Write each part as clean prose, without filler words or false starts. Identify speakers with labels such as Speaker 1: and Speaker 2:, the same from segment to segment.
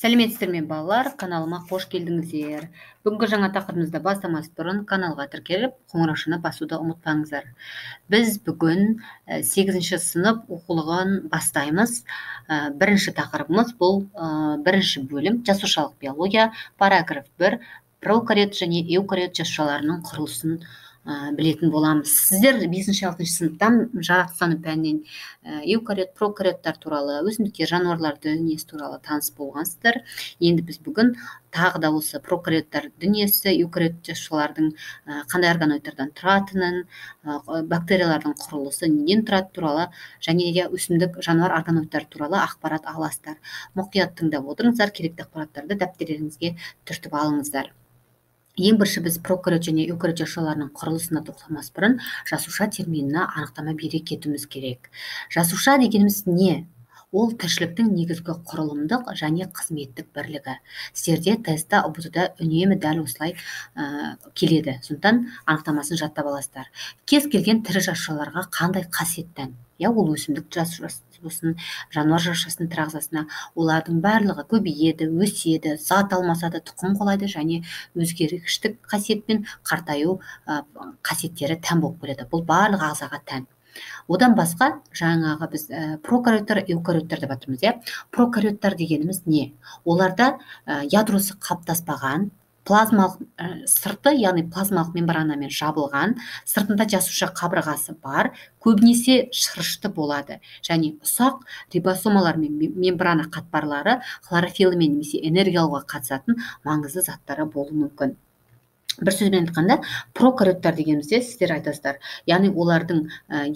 Speaker 1: Сәлеметсіздер ме балалар, каналыма қош келдіңіздер. Бүгінгі жаңа тақырыбымызды бастамас бұрын каналға тіркеліп, қоңыраушаны басуды ұмытпаңыздар. Біз бүгін 8-ші сынып оқулығын бастаймыз. Бірінші тақырыбымыз бұл бірінші бөлім жасушалық биология, параграф 1, прокариот және эукариот жасушаларының құрылысын білетін боламыз. Сіздер 5-6 сыныптан жаратылыстану пәнінен эукариот, прокариоттар туралы, өсімдіктер, жануарлар дүниесі туралы таныс болғансыздар. Енді біз бүгін тағы да осы прокариоттар дүниесі, эукариот жасушалардың қандай органоидтардан тұратынын, бактериялардың құрылысы неден тұрады туралы және де өсімдік, жануар органоидтары туралы ақпарат аласыздар. Мұқият тыңдап отырыңыздар, керекті ақпараттарды дәптерлеріңізге түртіп алыңыздар. Ең бірінші біз прокариот және эукариот жасушаларының құрылысына тоқталмас бұрын жасуша терминіне анықтама бере кетуіміз керек. Жасуша дегеніміз не? Ол тіршіліктің негізгі құрылымдық және қызметтік бірлігі. Сіздерде тестта ұбт-да үнемі дәл осылай келеді. Сондықтан анықтамасын жаттап аласыздар. Кез келген тірі жасушаларға қандай қасиет тән? Ол өсімдік жасушасы болсын, жануар жасушасының тірі ағзасына олардың барлығы көбейеді, өседі, зат алмасады, тұқым қуалайды және өзгергіштік қасиет пен қартаю қасиеттері тән болып келеді. Бұл барлық ағзаға тән. Одан басқа жаңағы біз прокариоттар, эукариоттар деп атырмыз. Прокариоттар дегеніміз не? Оларда ядросы қалыптаспаған, плазмалық сырты, яғни плазмалық мембранамен жабылған, сыртында жасуша қабырғасы бар, көбінесе шырышты болады және ұсақ рибосомалар мен мембрана қатпарлары хлорофилмен немесе энергия алуға қатысатын маңызды заттары болуы мүмкін. Бір сөзбен айтқанда, прокариоттар дегенімізде сіздер айтасыздар, яғни олардың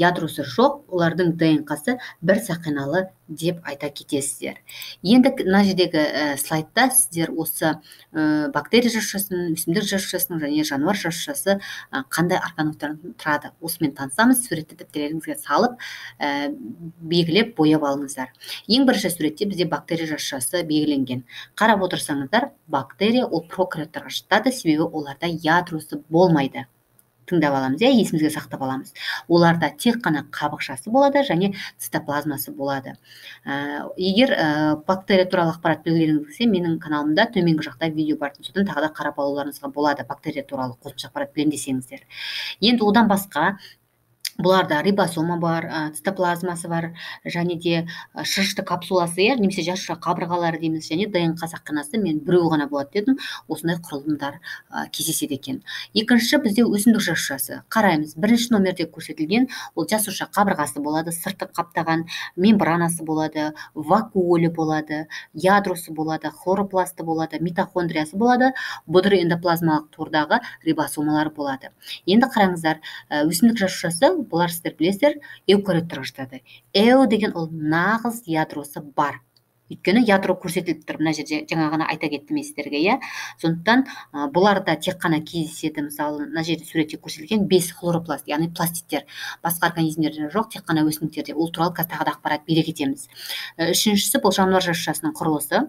Speaker 1: ядросы жоқ, олардың ДНК-сы бір сақиналы деп айта кетесіздер. Енді мына жердегі слайдта сіздер осы бактерия жасушасының, өсімдік жасушасының және жануар жасушасы қандай органоидтардан тұрады. Осымен танысамыз, суретті дәптерлеріңізге салып, белгілеп бояп алыңыздар. Ең бірінші суретте бізде бактерия жасушасы белгіленген. Қарап отырсаңыздар, бактерия ол прокариоттарға жатады, себебі оларда ядросы болмайды. Тыңдап аламыз, есімізге сақтап аламыз. Оларда тек қана қабықшасы болады және цитоплазмасы болады. Егер бактерия туралы ақпарат білгілеріңіз келсе, менің каналымда төменгі жақта видео бар, содан тағы да қарап алуларыңызға болады, бактерия туралы қосымша ақпарат білем десеңіздер. Енді одан басқа бұларда рибосома бар, цитоплазмасы бар, және де шырышты капсуласы, немесе жасуша қабырғалары дейміз, және ДНК сақинасы, мен біреу ғана болады дедім, осындай құрылымдар кездеседі екен. Екінші бізде өсімдік жасушасы. Қараймыз, бірінші номерде көрсетілген, ол жасуша қабырғасы болады, сырты қаптаған, мембранасы болады, вакуолі болады, ядросы болады, хлоропласты болады, митохондриясы болады, бұдыр эндоплазмалық тордағы рибосомалар болады. Енді қараңыздар, өсімдік жасушасы, бұлар сіздер білесіздер, эукариоттарға жатады. Эу деген ол нағыз ядросы бар. Өйткені ядро көрсетіліп тұр, мына жерде жаңа ғана айта кеттім сіздерге. Сондықтан бұларда тек қана кездеседі, мысалы, мына жерде суретте көрсетілген 5 хлоропласт, яғни пластиктер. Басқа организмдерде жоқ, тек қана өсімдіктерде. Ол туралы тағы да ақпарат бере кетеміз. Үшіншісі, бұл жануар жасушасының құрылысы.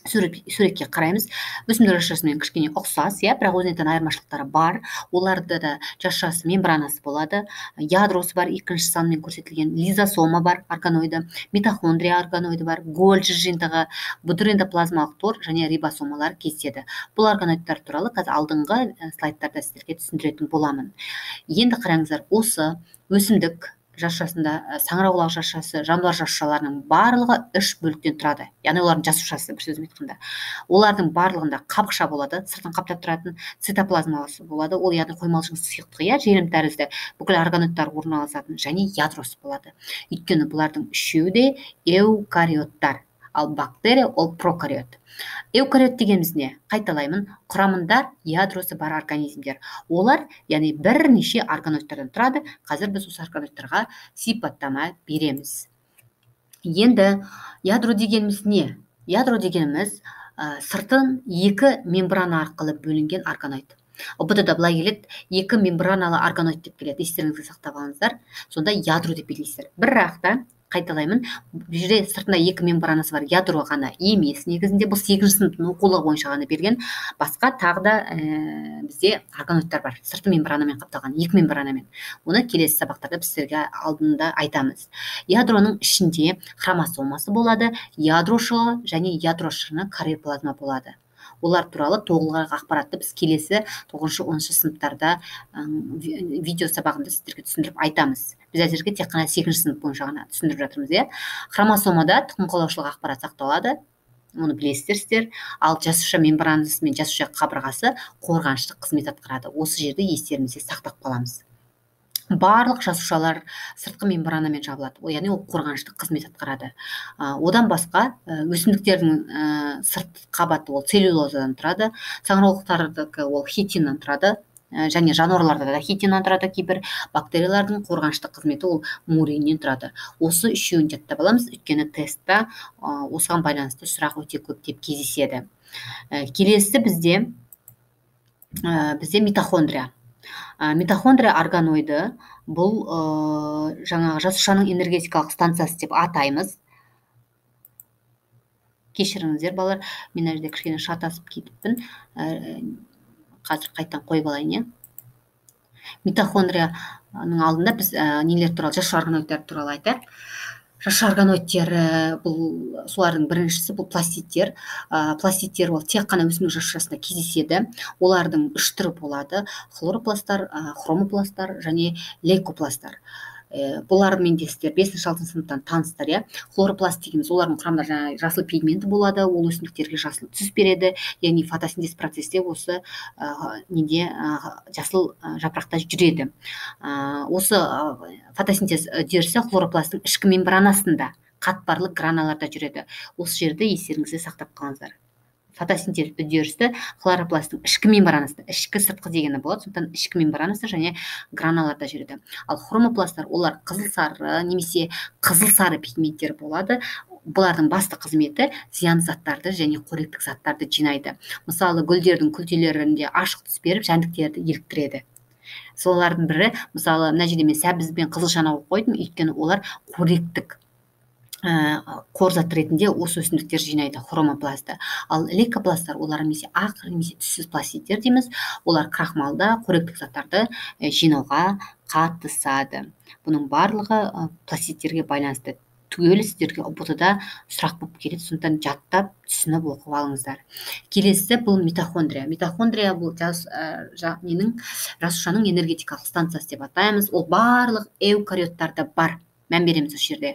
Speaker 1: Суретке қараймыз, өсімдік жасушасымен кішкене ұқсас, бірақ өзінен тән айырмашылықтары бар. Оларда да жасушасы мембранасы болады, ядросы бар, екінші санмен көрсетілген, лизосома бар, органоиды, митохондрия органоиды бар, Гольджи жиынтығы, бұдыр эндоплазмалық тор және рибосомалар кездеседі. Бұл органоидтар туралы қазір алдыңғы слайдтарда сіздерге түсіндіретін боламын. Енді қараңыздар, осы өсімдік жасушасында саңырауқұлақ жасушасы, жануар жасушаларының барлығы 3 бөліктен тұрады. Яғни олардың жасушасы, бір сөзбен айтқанда. Олардың барлығында қабықша болады, сыртын қаптап тұратын, цитоплазмасы болады. Ол яғни қоймалжың сұйықтығы, желім тәрізді бүкіл органоидтар орналасатын және ядросы болады. Өйткені бұлардың үшеуі де эукариоттар, ал бактерия ол прокариот. Эукариот дегеніміз не? Қайталаймын, құрамында ядросы бар организмдер. Олар, яғни бірнеше органоидтардан тұрады. Қазір біз осы органоидтарға сипаттама береміз. Енді ядро дегеніміз не? Ядро дегеніміз сыртын 2 мембрана арқылы бөлінген органоид. ұбт-да былай келеді, 2 мембраналы органоид деп келеді. Естеріңізге сақтап алыңыздар. Сонда ядро деп білесіздер. Бірақ та Қайталаймын, бұл жерде сыртында екі мембранасы бар ядро ғана емес. Негізінде бұл 8-ші сыныптың оқулығы бойынша ғана берген. Басқа тағы да бізде органоидтар бар, сыртқы мембранамен қапталған, екі мембранамен. Оны келесі сабақтарда біз сіздерге алдында айтамыз. Ядроның ішінде хромосомасы болады, ядрошығы және ядрошыны кариоплазма болады. Олар туралы толығырақ ақпаратты біз келесі 9-шы 10-шы сыныптарда видео сабағында сіздерге түсіндіріп айтамыз. Біз әзірге тек қана 8-ші сынып бойынша ғана түсіндіріп жатырмыз. Хромосомада тұқым қуалаушылық ақпарат сақталады, оны білесіздер сіздер. Ал жасуша мембранасы мен жасуша қабырғасы қорғаныштық қызмет атқарады. Осы жерді естерімізде сақтап қаламыз. Барлық жасушалар сыртқы мембранамен жабылады, яғни ол қорғаныштық қызмет атқарады. Одан басқа өсімдіктердің сырт қабаты ол целлюлозадан тұрады, саңырауқұлақтардікі ол хитиннан тұрады, және жануарларда да хитиннан тұрады. Кейбір бактериялардың қорғаныштық қызметі ол муриннен тұрады. Осы үшеуін жаттап аламыз, өйткені тестта осыған байланысты сұрақ өте көптеп кездеседі. Келесі бізде митохондрия. Митохондрия органоиды бұл жаңағы жасушаның энергетикалық станциясы деп атаймыз. Кешіріңіздер балалар, мен жерде кішкене шатасып кетіппін. Қазір қайттан қойып алайын. Митохондрияның алдында біз нелер туралы, жасуша органоидтар туралы айтайық. Жасуша органоидтері бұл солардың біріншісі бұл пластидтер. Пластидтер ол тек қана өсімдік жасушасында кездеседі. Олардың 3 түрі болады: хлоропласттар, хромопласттар және лейкопласттар. Бұлармен де сіздер 5-6 сыныптан таныстар. Хлоропласт дегеніміз олардың құрамында жасыл пигменті болады, ол өсімдіктерге жасыл түс береді, яғни фотосинтез процесте осы жасыл жапырақта жүреді. Осы фотосинтез үдерісі хлоропласттың ішкі мембранасында, қатпарлы граналарда жүреді. Осы жерді естеріңізде сақтап қалыңыздар. Фотосинтез үдерісі хлоропласттың ішкі мембранасында, ішкі сыртқы дегені болады, сондықтан ішкі мембранасы және граналарда жүреді. Ал хромопласттар олар қызыл-сары немесе қызыл-сары пигменттер болады. Бұлардың басты қызметі зиян заттарды және қоректік заттарды жинайды. Мысалы, гүлдердің күлтелерінде ашық түс беріп, жәндіктерді еліктіреді. Солардың бірі, мысалы, мына жерде мен сәбіз бен қызылшаны қойдым, өйткені олар қоректік қорзат ретінде осы өсімдіктер жинайды, хромопластты. Ал лейкопласттар олар немесе ақ немесе түссіз пластидтер дейміз. Олар крахмалда қоректік заттарды жинауға қатысады. Бұның барлығы пластидтерге байланысты. Түгел сіздерге ұбт-да сұрақ болып келеді, сондықтан жаттап түсініп оқып алыңыздар. Келесі бұл митохондрия. Митохондрия бұл жасушаның энергетикалық станциясы деп атаймыз. Ол барлық эукариоттарда бар. Мән береміз осы жерде.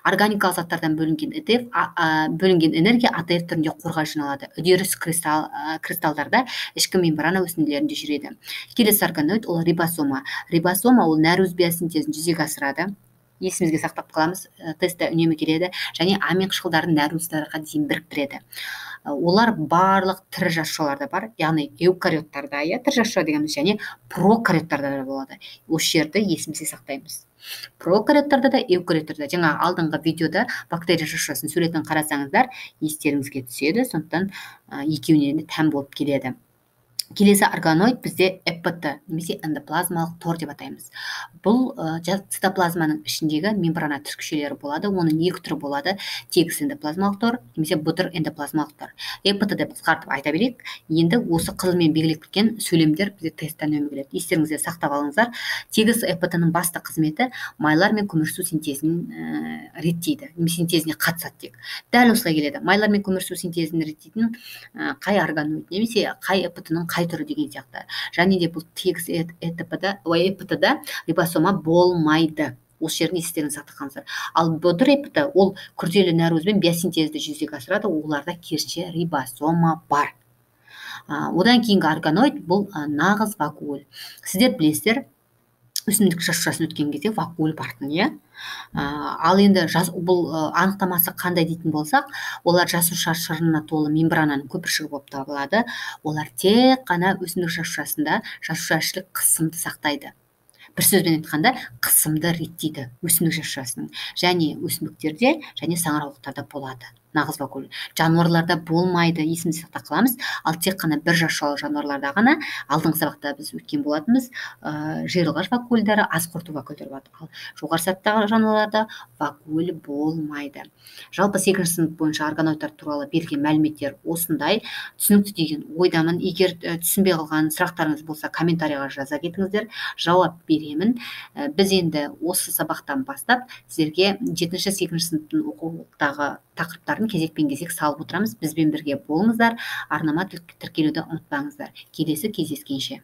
Speaker 1: Органикалық заттардан бөлінген энергия АТФ түрінде қорға жиналады. Үдеріс кристалдарда ішкі мембрана өсінділерінде жүреді. Келесі органоид ол рибосома. Рибосома ол нәруыз биосинтезін жүзеге асырады. Есімізге сақтап қаламыз, тестте үнемі келеді, және амин қышқылдарын нәруыздарға дейін біріктіреді. Олар барлық тірі жасушаларда бар, яғни эукариоттарда, тірі жасуша дегеніміз, және прокариоттарда да болады. Осы жерді есімізге сақтаймыз. Прокариоттарда да, эукариоттарда. Жаңа алдыңғы видеода бактерия жасушасының суретін қарасаңыздар, естеріңізге түседі, сондықтан екеуінен де тән болып келеді. Келесі органоид бізде ЭПТ немесе эндоплазмалық тор деп атаймыз. Бұл цитоплазманың ішіндегі мембрана түскішелері болады. Оның екі түрі болады: тегіс эндоплазмалық тор немесе бұдыр эндоплазмалық тор. ЭПТ деп қысқартып айта берейік. Енді осы қызылмен белгіленген сөйлемдер бізде тесттен үнемі келеді. Естеріңізде сақтап алыңыздар. Тегіс ЭПТ-ның басты қызметі майлар мен көмірсу синтезін реттейді, немесе синтезіне қатысады тек. Дәл осылай келеді. Майлар мен көмірсу синтезін реттейтін қай органоид немесе қай ЭПТ-ның қай түрі деген сияқты. Және де бұл тегіс ЭПТ-да рибосома болмайды. Осы жерін естеріңізде сақтағансыздар. Ал бұдыр ЭПТ ол күрделі нәруызбен биосинтезді жүзеге асырады. Оларда керісінше рибосома бар. Одан кейінгі органоид бұл нағыз вакуоль. Сіздер білесіздер, өсімдік жасушасын өткен кезде вакуоль бартын, Ал енді бұл анықтамасы қандай дейтін болсақ, олар жасуша шырына толы мембрананың көпіршігі болып табылады. Олар тек қана өсімдік жасушасында жасушашілік қысымды сақтайды. Бір сөзбен айтқанда, қысымды реттейді өсімдік жасушасының. Және өсімдіктерде, және саңырауқұлақтарда болады. нағыз вакуоль. Жануарларда болмайды, есімізде сақта қаламыз. Ал тек қана бір жас шуалы жануарларда ғана, алдыңғы сабақта біз өткен болатынбыз, жиырылғыш вакуольдары, азқұрту вакуольдары болады. Ал жоғары сатыдағы жануарларда вакуоль болмайды. Жалпы 8-ші сынып бойынша органоидтар туралы берілген мәліметтер осындай. Түсінікті деген ойдамын. Егер түсінбей қалған сұрақтарыңыз болса, комментарийға жаза кетіңіздер, жауап беремін. Біз енді осы сабақтан бастап сіздерге 7-ші 8-ші сыныптың оқулықтағы тақырыптарын кезекпен кезек салып отырамыз. Бізбен бірге болыңыздар. Арнама тіркелуді ұмытпаңыздар. Келесі кездескенше.